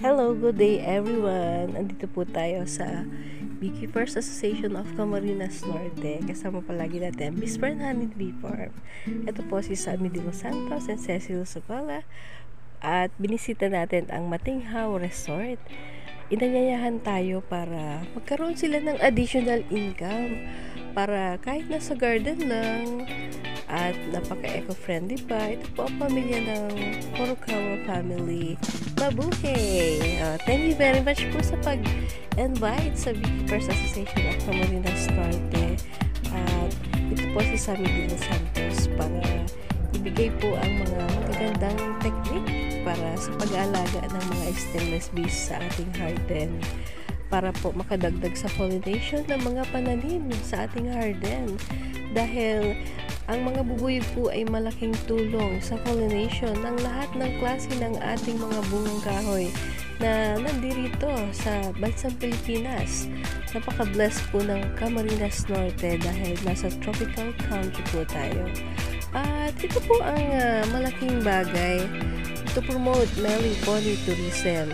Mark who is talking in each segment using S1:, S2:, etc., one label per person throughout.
S1: Hello, good day everyone! Andito po tayo sa Beekeepers Association of Camarines Norte. Kasama palagi natin Miss Bernhan Bee Farm. Ito po si Sammy De Los Santos and Cecil Socola. At binisita natin ang Matinghaw Resort. Inanyayahan tayo para magkaroon sila ng additional income. Para kahit nasa garden lang at napaka-eco-friendly pa, ito po ang pamilya ng Furukawa family. Mabuhay! Thank you very much po sa pag-invite sa Beekeepers Association of Camarines Norte. At ito po si Sammy De Los Santos para ibigay po ang mga magagandang technique para sa pag-aalaga ng mga stainless bees sa ating garden. Para po makadagdag sa pollination ng mga pananim sa ating garden. Dahil ang mga bubuyog po ay malaking tulong sa pollination ng lahat ng klase ng ating mga bungang kahoy na nandirito sa bansang Pilipinas. Napaka-blessed po ng Camarines Norte dahil nasa tropical country po tayo. At ito po ang malaking bagay to promote melipony tourism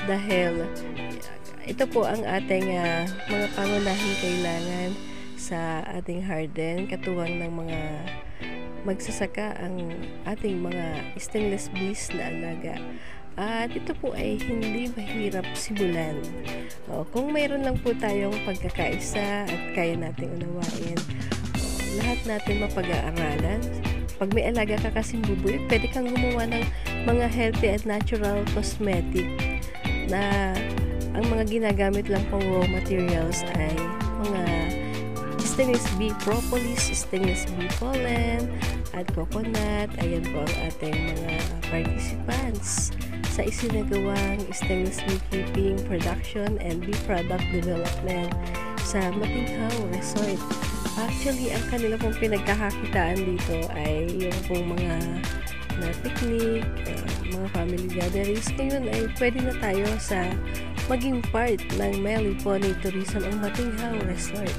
S1: dahil ito po ang ating mga pangunahing kailangan sa ating garden, katuwang ng mga magsasaka ang ating mga stainless bees na alaga. At ito po ay hindi mahirap simulan. Kung mayroon lang po tayong pagkakaisa at kaya nating unawain, lahat natin mapag-aaralan. Pag may alaga ka kasing bubuy, pwede kang gumawa ng mga healthy and natural cosmetic na ang mga ginagamit lang pong raw materials ay mga stainless bee propolis, stainless bee pollen, at coconut. Ayan po ang ating mga participants sa isinagawang stainless beekeeping production and bee product development sa Matinghaw Resort. Actually, ang kanila pong pinagkakakitaan dito ay yung pong mga na picnic, mga family gatherings. Ngayon ay pwede na tayo sa maging part ng melipony tourism ang Matinghaw Resort.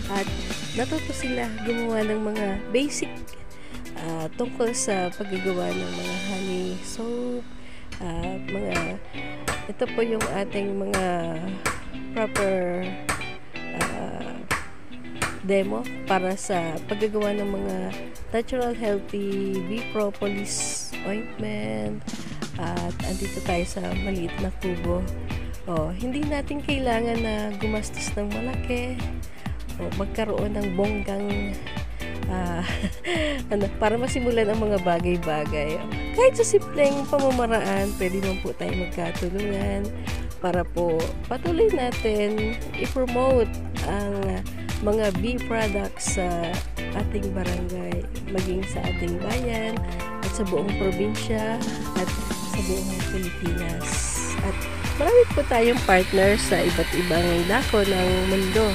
S1: At natuto sila gumawa ng mga basic tungkol sa paggagawa ng mga honey soap, ito po yung ating mga proper demo para sa paggagawa ng mga natural healthy bee propolis ointment. At andito tayo sa maliit na kubo. Hindi natin kailangan na gumastos ng malaki o magkaroon ng bonggang para masimulan ang mga bagay-bagay. Kahit sa simpleng pamamaraan, pwede man po tayo magkatulungan para po patuloy natin i-promote ang mga bee products sa ating barangay, maging sa ating bayan at sa buong probinsya at sa buong Pilipinas. At marami po tayong partners sa iba't ibang dako ng mundo.